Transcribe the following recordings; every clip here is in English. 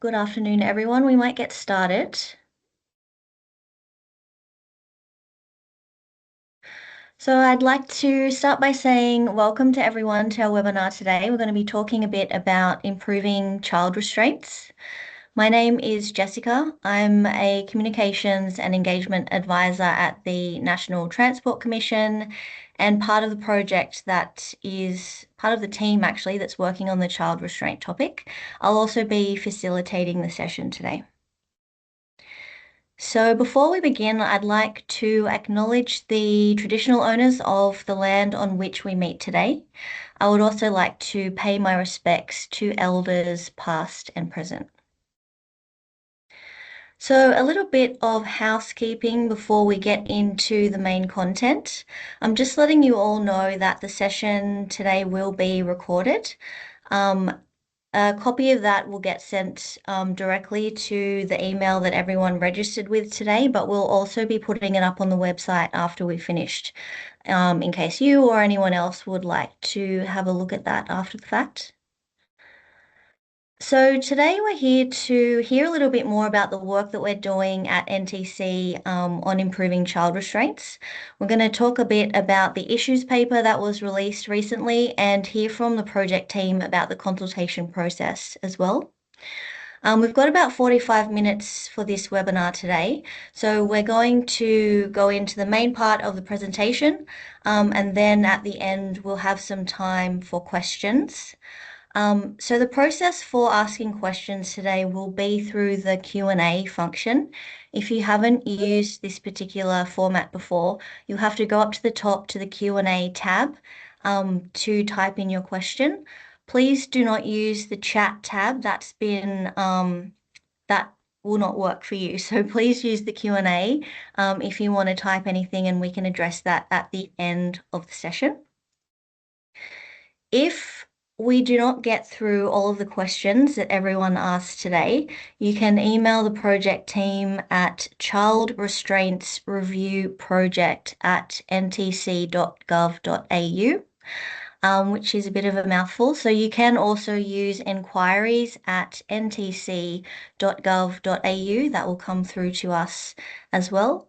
Good afternoon, everyone. We might get started. So I'd like to start by saying welcome to everyone to our webinar today. We're going to be talking a bit about improving child restraints. My name is Jessica. I'm a communications and engagement advisor at the National Transport Commission and part of the project that is part of the team actually that's working on the child restraint topic. I'll also be facilitating the session today. So before we begin, I'd like to acknowledge the traditional owners of the land on which we meet today. I would also like to pay my respects to elders past and present. So a little bit of housekeeping before we get into the main content. I'm just letting you all know that the session today will be recorded. A copy of that will get sent directly to the email that everyone registered with today, but we'll also be putting it up on the website after we've finished, in case you or anyone else would like to have a look at that after the fact. So today we're here to hear a little bit more about the work that we're doing at NTC on improving child restraints. We're going to talk a bit about the issues paper that was released recently and hear from the project team about the consultation process as well. We've got about 45 minutes for this webinar today. So we're going to go into the main part of the presentation and then at the end we'll have some time for questions. So the process for asking questions today will be through the Q&A function. If you haven't used this particular format before, you'll have to go up to the top to the Q&A tab to type in your question. Please do not use the chat tab. That will not work for you. So please use the Q&A if you want to type anything and we can address that at the end of the session. If we do not get through all of the questions that everyone asked today, you can email the project team at childrestraintsreviewproject@ntc.gov.au, which is a bit of a mouthful. So you can also use enquiries@ntc.gov.au. That will come through to us as well.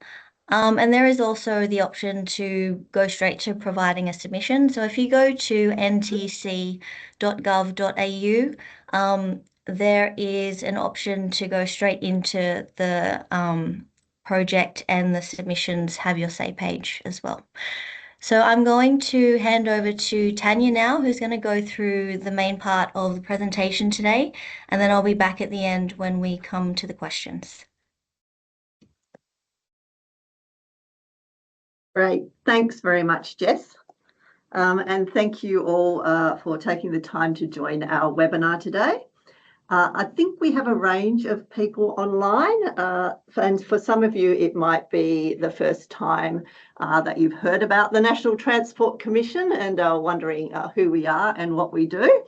And there is also the option to go straight to providing a submission. So if you go to ntc.gov.au, there is an option to go straight into the project and the submissions have your say page as well. So I'm going to hand over to Tanya now, who's going to go through the main part of the presentation today, and then I'll be back at the end when we come to the questions. Great. Thanks very much, Jess. And thank you all for taking the time to join our webinar today. I think we have a range of people online, and for some of you, it might be the first time that you've heard about the National Transport Commission and are wondering who we are and what we do.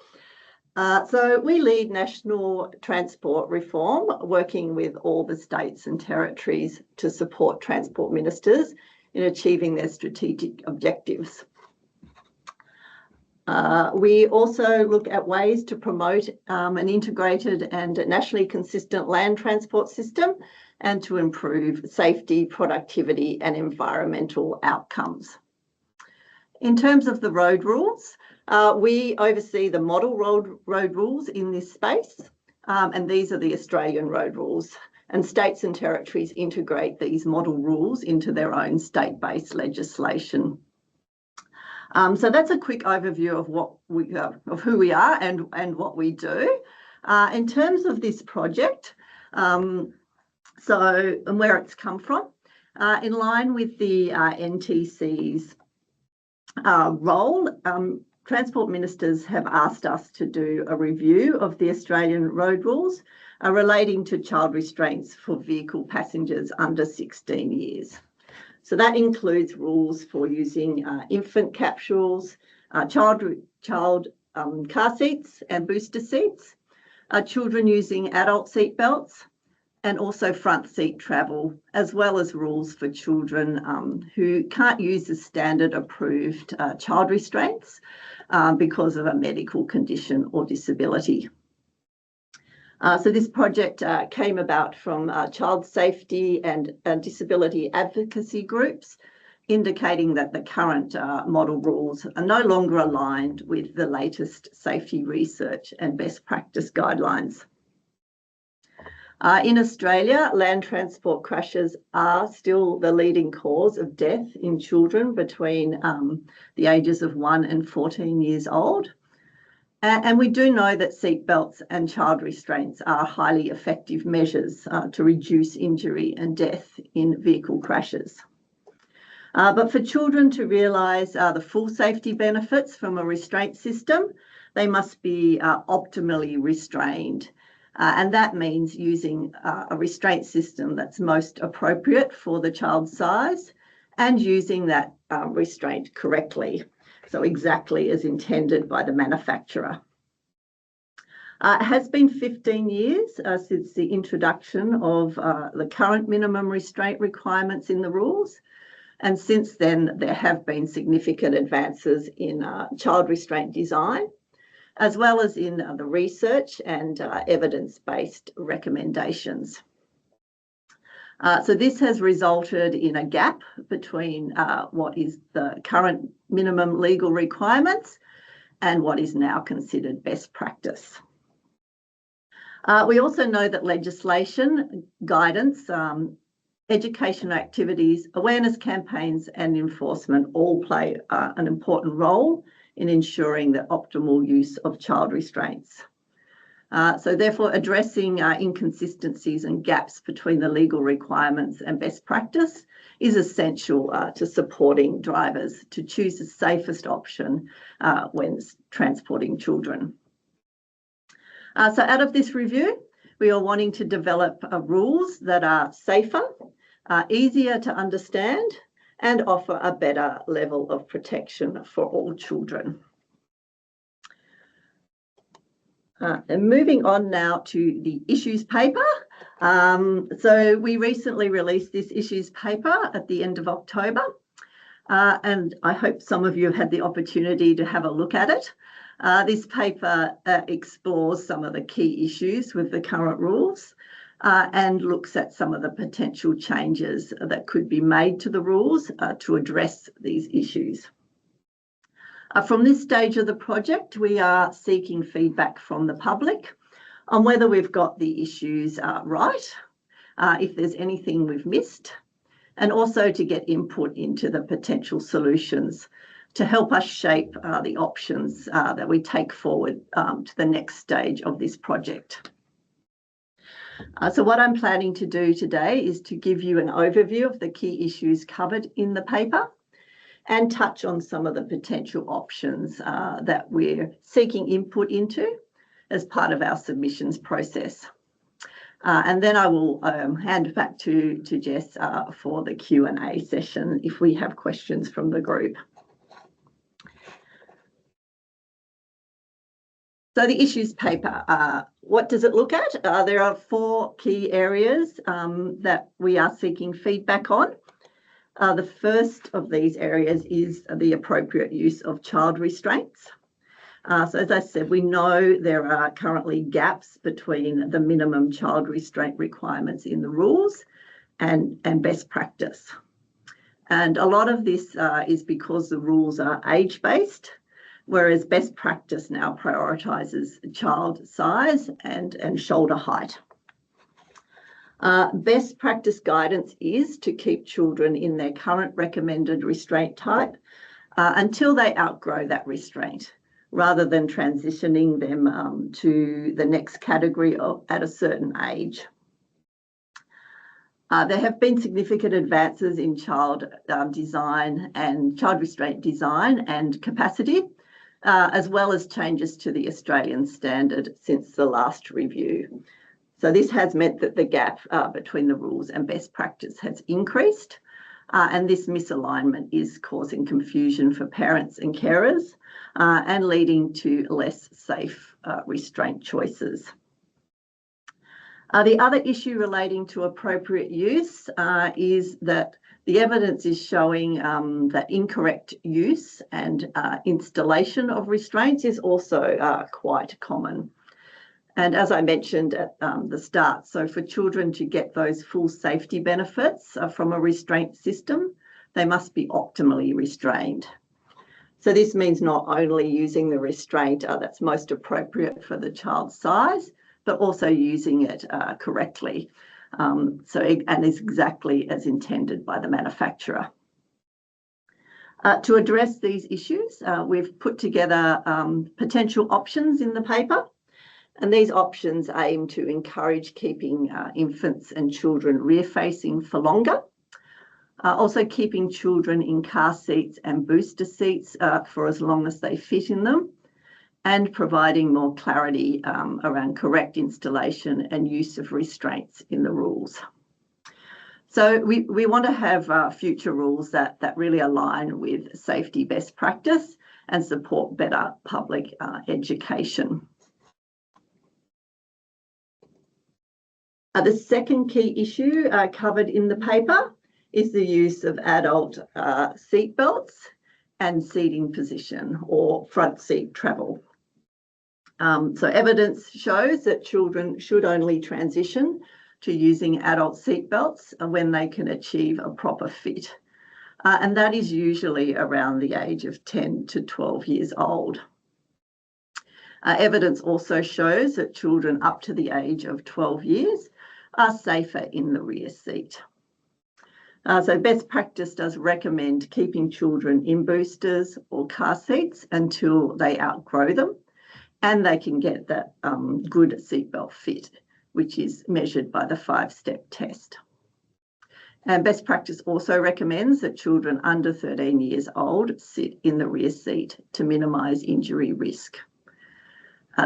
So we lead national transport reform, working with all the states and territories to support transport ministers in achieving their strategic objectives. We also look at ways to promote an integrated and nationally consistent land transport system and to improve safety, productivity and environmental outcomes. In terms of the road rules, we oversee the model road rules in this space, and these are the Australian road rules. And states and territories integrate these model rules into their own state-based legislation. So that's a quick overview of who we are and what we do. In terms of this project, and where it's come from, in line with the NTC's role, transport ministers have asked us to do a review of the Australian road rules relating to child restraints for vehicle passengers under 16 years. So that includes rules for using infant capsules, child car seats and booster seats, children using adult seat belts, and also front seat travel, as well as rules for children who can't use the standard approved child restraints because of a medical condition or disability. So this project came about from child safety and disability advocacy groups, indicating that the current model rules are no longer aligned with the latest safety research and best practice guidelines. In Australia, land transport crashes are still the leading cause of death in children between the ages of 1 and 14 years old. And we do know that seatbelts and child restraints are highly effective measures to reduce injury and death in vehicle crashes. But for children to realise the full safety benefits from a restraint system, they must be optimally restrained. And that means using a restraint system that's most appropriate for the child's size and using that restraint correctly, so exactly as intended by the manufacturer. It has been 15 years since the introduction of the current minimum restraint requirements in the rules. And since then, there have been significant advances in child restraint design, as well as in the research and evidence-based recommendations. So this has resulted in a gap between what is the current minimum legal requirements and what is now considered best practice. We also know that legislation, guidance, educational activities, awareness campaigns and enforcement all play an important role in ensuring the optimal use of child restraints. So therefore, addressing inconsistencies and gaps between the legal requirements and best practice is essential to supporting drivers to choose the safest option when transporting children. So out of this review, we are wanting to develop rules that are safer, easier to understand, and offer a better level of protection for all children. And moving on now to the issues paper. So we recently released this issues paper at the end of October, and I hope some of you have had the opportunity to have a look at it. This paper explores some of the key issues with the current rules and looks at some of the potential changes that could be made to the rules to address these issues. From this stage of the project, we are seeking feedback from the public on whether we've got the issues right, if there's anything we've missed, and also to get input into the potential solutions to help us shape the options that we take forward to the next stage of this project. So what I'm planning to do today is to give you an overview of the key issues covered in the paper and touch on some of the potential options that we're seeking input into as part of our submissions process. And then I will hand back to Jess for the Q&A session if we have questions from the group. So the issues paper, what does it look at? There are 4 key areas that we are seeking feedback on. The first of these areas is the appropriate use of child restraints. So as I said, we know there are currently gaps between the minimum child restraint requirements in the rules and best practice. And a lot of this is because the rules are age-based, whereas best practice now prioritises child size and shoulder height. Best practice guidance is to keep children in their current recommended restraint type until they outgrow that restraint, rather than transitioning them to the next category at a certain age. There have been significant advances in child design and child restraint design and capacity, as well as changes to the Australian standard since the last review. So this has meant that the gap between the rules and best practice has increased, and this misalignment is causing confusion for parents and carers and leading to less safe restraint choices. The other issue relating to appropriate use is that the evidence is showing that incorrect use and installation of restraints is also quite common. And as I mentioned at the start, so for children to get those full safety benefits from a restraint system, they must be optimally restrained. So this means not only using the restraint that's most appropriate for the child's size, but also using it correctly. And is exactly as intended by the manufacturer. To address these issues, we've put together potential options in the paper. And these options aim to encourage keeping infants and children rear-facing for longer, also keeping children in car seats and booster seats for as long as they fit in them, and providing more clarity around correct installation and use of restraints in the rules. So we want to have future rules that really align with safety best practice and support better public education. The second key issue covered in the paper is the use of adult seat belts and seating position or front seat travel. So evidence shows that children should only transition to using adult seat belts when they can achieve a proper fit. And that is usually around the age of 10 to 12 years old. Evidence also shows that children up to the age of 12 years are safer in the rear seat. So best practice does recommend keeping children in boosters or car seats until they outgrow them and they can get that good seatbelt fit, which is measured by the 5-step test. And best practice also recommends that children under 13 years old sit in the rear seat to minimise injury risk.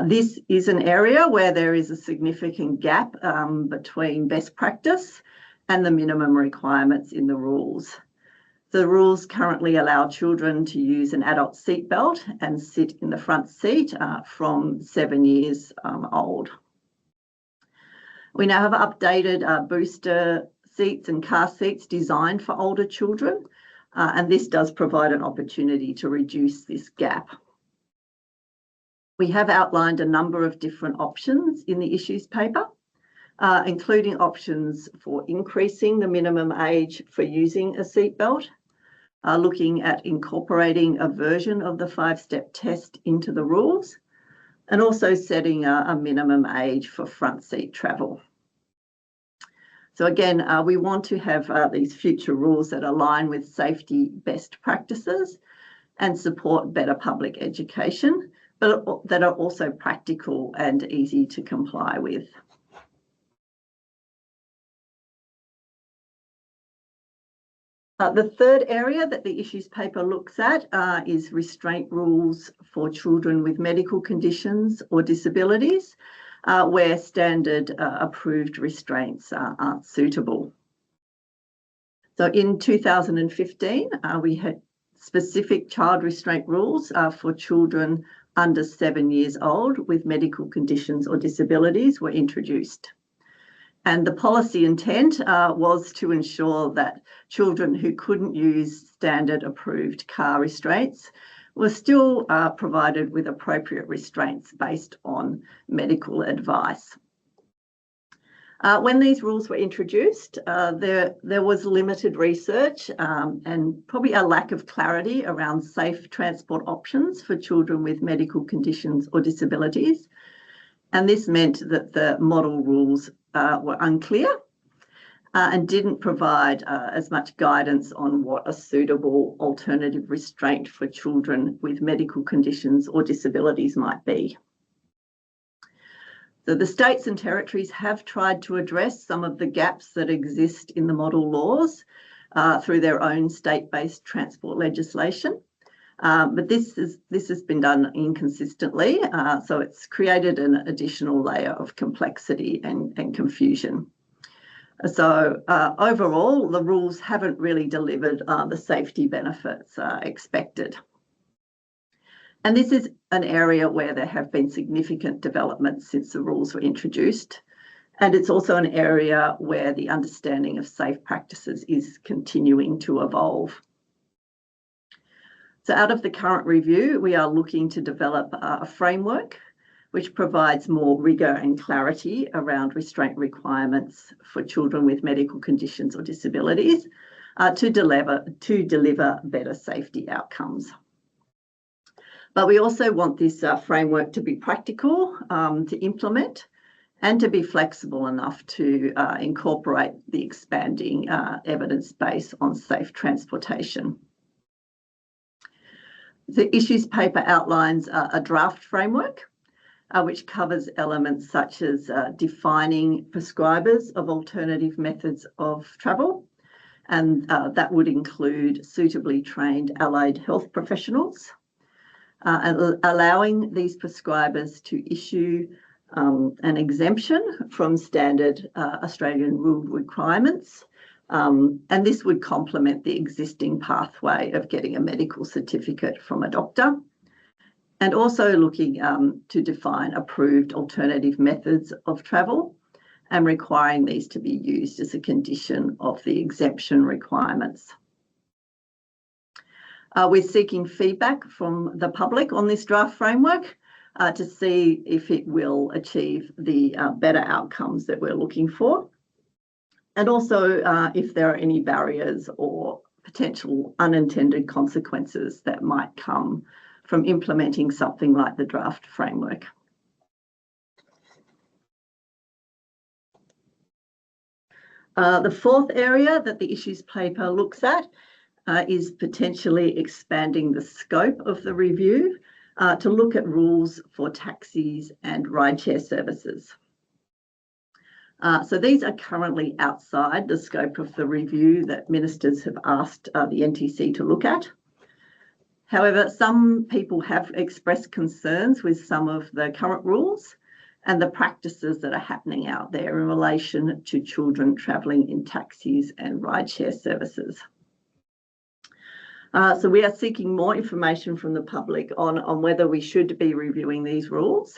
This is an area where there is a significant gap between best practice and the minimum requirements in the rules. The rules currently allow children to use an adult seatbelt and sit in the front seat from 7 years old. We now have updated booster seats and car seats designed for older children, and this does provide an opportunity to reduce this gap. We have outlined a number of different options in the issues paper, including options for increasing the minimum age for using a seatbelt, looking at incorporating a version of the 5-step test into the rules, and also setting a minimum age for front seat travel. So again, we want to have these future rules that align with safety best practices and support better public education, but that are also practical and easy to comply with. The third area that the issues paper looks at is restraint rules for children with medical conditions or disabilities, where standard approved restraints aren't suitable. So in 2015, we had specific child restraint rules for children under 7 years old with medical conditions or disabilities were introduced. And the policy intent was to ensure that children who couldn't use standard approved car restraints were still provided with appropriate restraints based on medical advice. When these rules were introduced, there was limited research and probably a lack of clarity around safe transport options for children with medical conditions or disabilities. And this meant that the model rules were unclear and didn't provide as much guidance on what a suitable alternative restraint for children with medical conditions or disabilities might be. So the states and territories have tried to address some of the gaps that exist in the model laws through their own state-based transport legislation. But this has been done inconsistently, so it's created an additional layer of complexity and confusion. So overall, the rules haven't really delivered the safety benefits expected. And this is an area where there have been significant developments since the rules were introduced. And it's also an area where the understanding of safe practices is continuing to evolve. So out of the current review, we are looking to develop a framework which provides more rigour and clarity around restraint requirements for children with medical conditions or disabilities to deliver better safety outcomes. But we also want this framework to be practical to implement and to be flexible enough to incorporate the expanding evidence base on safe transportation. The issues paper outlines a draft framework which covers elements such as defining prescribers of alternative methods of travel, and that would include suitably trained allied health professionals, and allowing these prescribers to issue an exemption from standard Australian rule requirements, and this would complement the existing pathway of getting a medical certificate from a doctor, and also looking to define approved alternative methods of travel and requiring these to be used as a condition of the exemption requirements. We're seeking feedback from the public on this draft framework to see if it will achieve the better outcomes that we're looking for, and also if there are any barriers or potential unintended consequences that might come from implementing something like the draft framework. The fourth area that the issues paper looks at is potentially expanding the scope of the review to look at rules for taxis and rideshare services. So these are currently outside the scope of the review that ministers have asked the NTC to look at. However, some people have expressed concerns with some of the current rules and the practices that are happening out there in relation to children travelling in taxis and rideshare services. So we are seeking more information from the public on whether we should be reviewing these rules,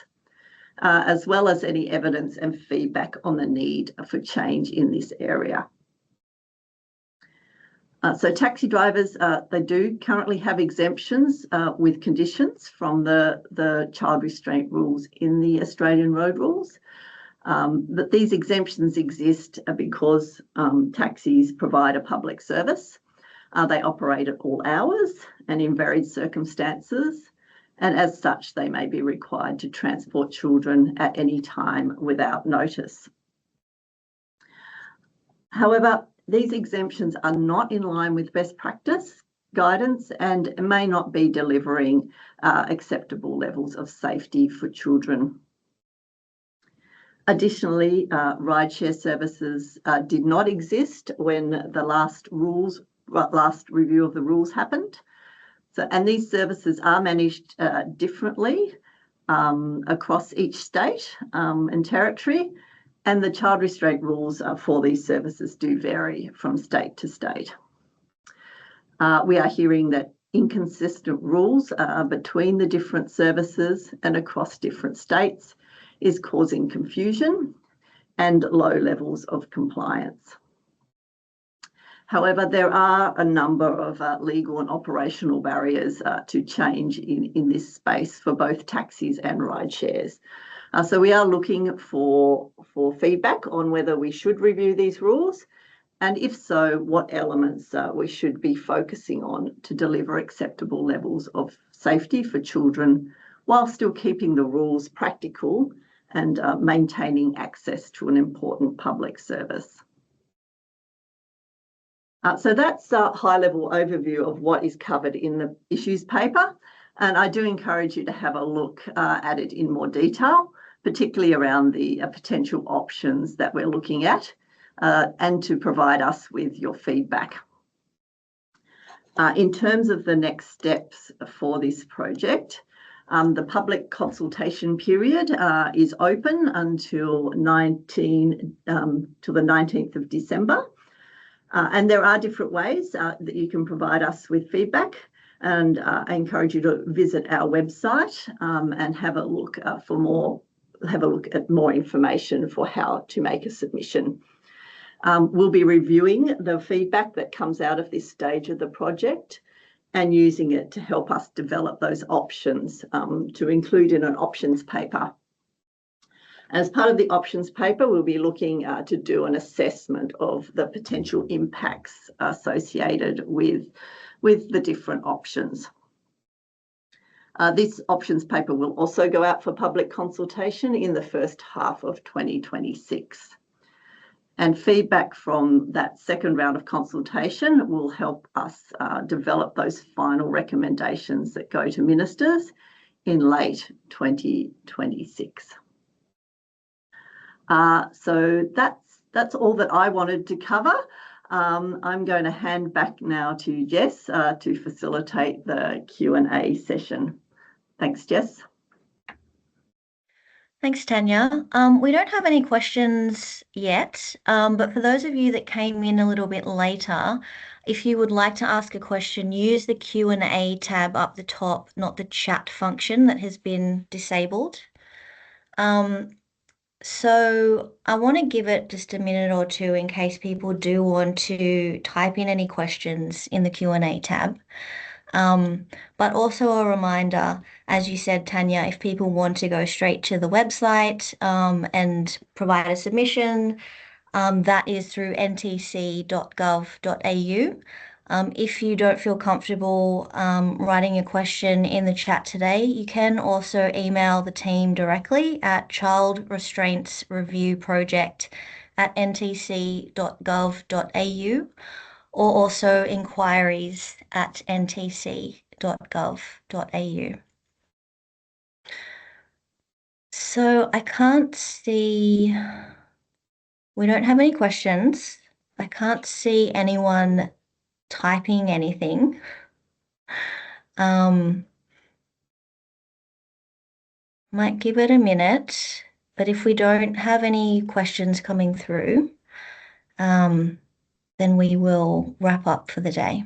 as well as any evidence and feedback on the need for change in this area. So taxi drivers, they do currently have exemptions with conditions from the child restraint rules in the Australian road rules. But these exemptions exist because taxis provide a public service. They operate at all hours and in varied circumstances, and as such, they may be required to transport children at any time without notice. However, these exemptions are not in line with best practice guidance and may not be delivering acceptable levels of safety for children. Additionally, rideshare services did not exist when the last review of the rules happened. And these services are managed differently across each state and territory, and the child restraint rules for these services do vary from state to state. We are hearing that inconsistent rules between the different services and across different states is causing confusion and low levels of compliance. However, there are a number of legal and operational barriers to change in this space for both taxis and ride shares. So we are looking for feedback on whether we should review these rules, and if so, what elements we should be focusing on to deliver acceptable levels of safety for children while still keeping the rules practical and maintaining access to an important public service. So that's a high-level overview of what is covered in the issues paper, and I do encourage you to have a look at it in more detail, particularly around the potential options that we're looking at, and to provide us with your feedback. In terms of the next steps for this project, the public consultation period is open until the 19th of December. And there are different ways that you can provide us with feedback, and I encourage you to visit our website and have a look at more information for how to make a submission. We'll be reviewing the feedback that comes out of this stage of the project and using it to help us develop those options to include in an options paper As part of the options paper, we'll be looking to do an assessment of the potential impacts associated with the different options. This options paper will also go out for public consultation in the first half of 2026. And feedback from that second round of consultation will help us develop those final recommendations that go to ministers in late 2026. So that's all that I wanted to cover. I'm going to hand back now to Jess to facilitate the Q&A session. Thanks, Jess. Thanks, Tanya. We don't have any questions yet, but for those of you that came in a little bit later, if you would like to ask a question, use the Q&A tab up the top, not the chat function that has been disabled. So I want to give it just a minute or two in case people do want to type in any questions in the Q&A tab. But also a reminder, as you said, Tanya, if people want to go straight to the website and provide a submission, that is through ntc.gov.au. If you don't feel comfortable writing a question in the chat today, you can also email the team directly at childrestraintsreviewproject@ntc.gov.au or also inquiries@ntc.gov.au. So I can't see, we don't have any questions. I can't see anyone typing anything. Might give it a minute, but if we don't have any questions coming through, then we will wrap up for the day.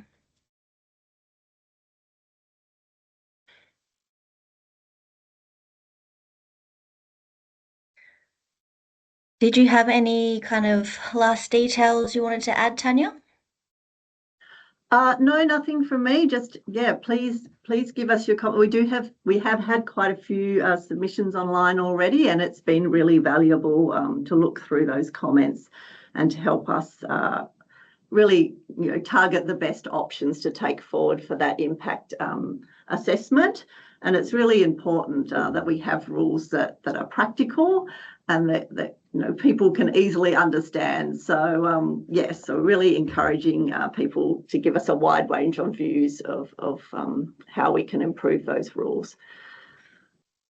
Did you have any kind of last details you wanted to add, Tanya? No, nothing from me. Just, yeah, please give us your comment. We have had quite a few submissions online already, and it's been really valuable to look through those comments and to help us really, target the best options to take forward for that impact assessment. And it's really important that we have rules that are practical and that people can easily understand. So yes, so really encouraging people to give us a wide range of views of how we can improve those rules.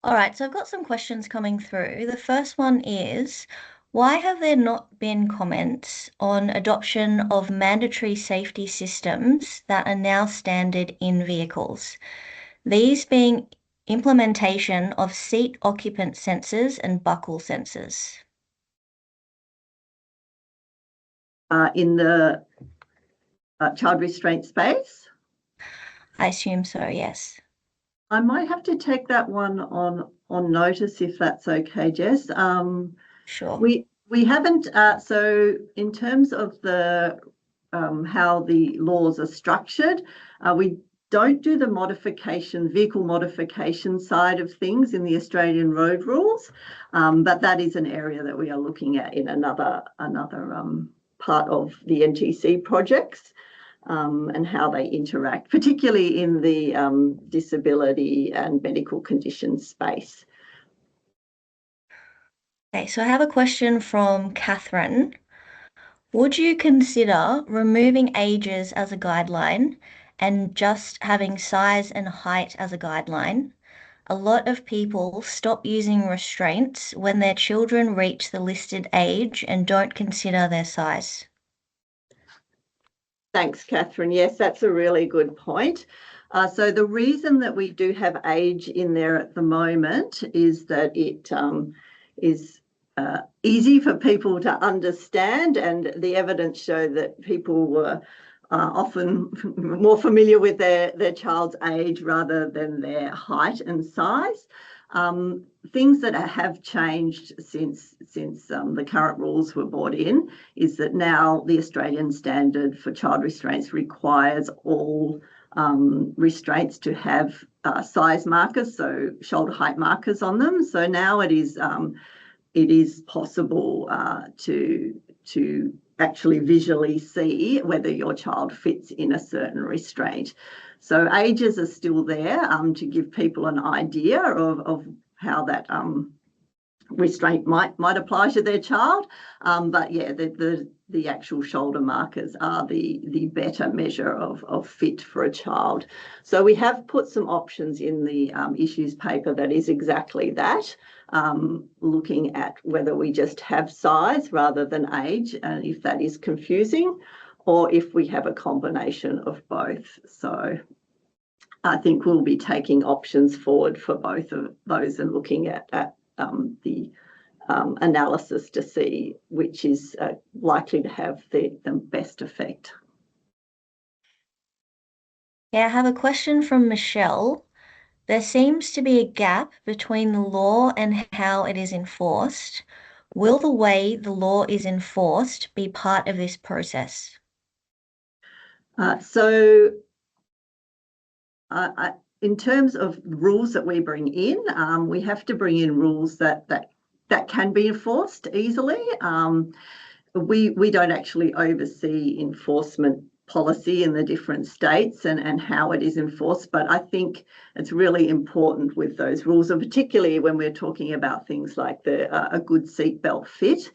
All right, so I've got some questions coming through. The first one is, why have there not been comments on adoption of mandatory safety systems that are now standard in vehicles? These being implementation of seat occupant sensors and buckle sensors. In the child restraint space? I assume so, yes. I might have to take that one on notice if that's okay, Jess. Sure. We haven't, so in terms of the how the laws are structured, we don't do the vehicle modification side of things in the Australian road rules, but that is an area that we are looking at in another part of the NTC projects and how they interact, particularly in the disability and medical conditions space. Okay, so I have a question from Catherine. Would you consider removing ages as a guideline and just having size and height as a guideline? A lot of people stop using restraints when their children reach the listed age and don't consider their size. Thanks, Catherine. Yes, that's a really good point. So the reason that we do have age in there at the moment is that it is easy for people to understand, and the evidence show that people were often more familiar with their child's age rather than their height and size. Things that have changed since the current rules were brought in is that now the Australian standard for child restraints requires all restraints to have size markers, so shoulder height markers on them. So now it is it is possible to actually visually see whether your child fits in a certain restraint. So ages are still there to give people an idea of how that restraint might apply to their child. But yeah, the actual shoulder markers are the better measure of fit for a child. So we have put some options in the issues paper that is exactly that, looking at whether we just have size rather than age, and if that is confusing, or if we have a combination of both. So I think we'll be taking options forward for both of those and looking at the analysis to see which is likely to have the best effect. Yeah, I have a question from Michelle. There seems to be a gap between the law and how it is enforced. Will the way the law is enforced be part of this process? In terms of rules that we bring in, we have to bring in rules that can be enforced easily. We don't actually oversee enforcement policy in the different states and how it is enforced, but I think it's really important with those rules, and particularly when we're talking about things like a good seatbelt fit,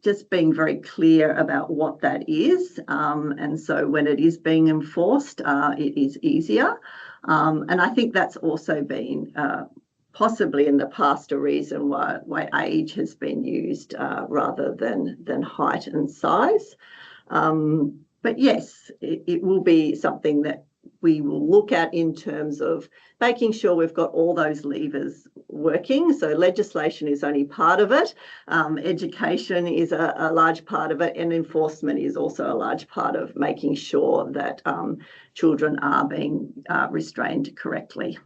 just being very clear about what that is, and so when it is being enforced, it is easier. And I think that's also been possibly in the past a reason why age has been used rather than height and size. But yes, it will be something that we will look at in terms of making sure we've got all those levers working. So legislation is only part of it. Education is a large part of it, and enforcement is also a large part of making sure that children are being restrained correctly.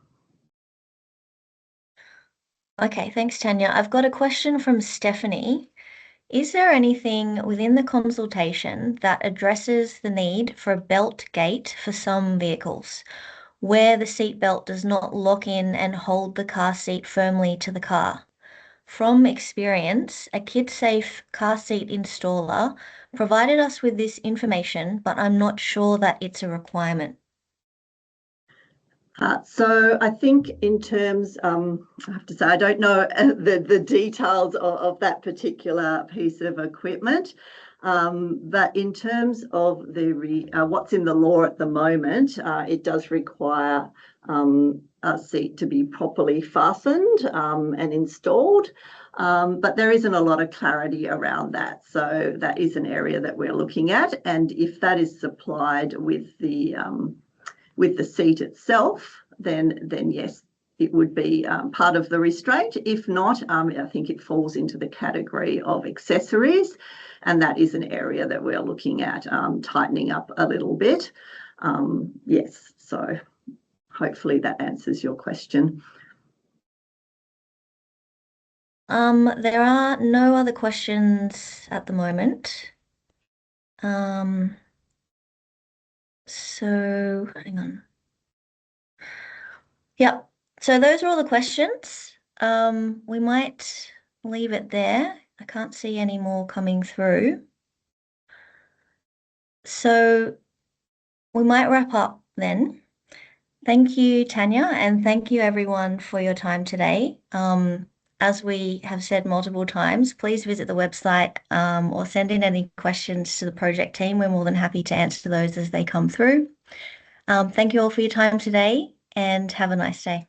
Okay, thanks, Tanya. I've got a question from Stephanie. Is there anything within the consultation that addresses the need for a belt gate for some vehicles, where the seatbelt does not lock in and hold the car seat firmly to the car? From experience, a kid-safe car seat installer provided us with this information, but I'm not sure that it's a requirement. So I think in terms, I have to say, I don't know the details of that particular piece of equipment, but in terms of what's in the law at the moment, it does require a seat to be properly fastened and installed, but there isn't a lot of clarity around that. So that is an area that we're looking at, and if that is supplied with the seat itself, then yes, it would be part of the restraint. If not, I think it falls into the category of accessories, and that is an area that we're looking at tightening up a little bit. Yes, so hopefully that answers your question. There are no other questions at the moment. So hang on. Yep. So those are all the questions. We might leave it there. I can't see any more coming through. So we might wrap up then. Thank you, Tanya, and thank you everyone for your time today. As we have said multiple times, please visit the website or send in any questions to the project team. We're more than happy to answer those as they come through. Thank you all for your time today, and have a nice day.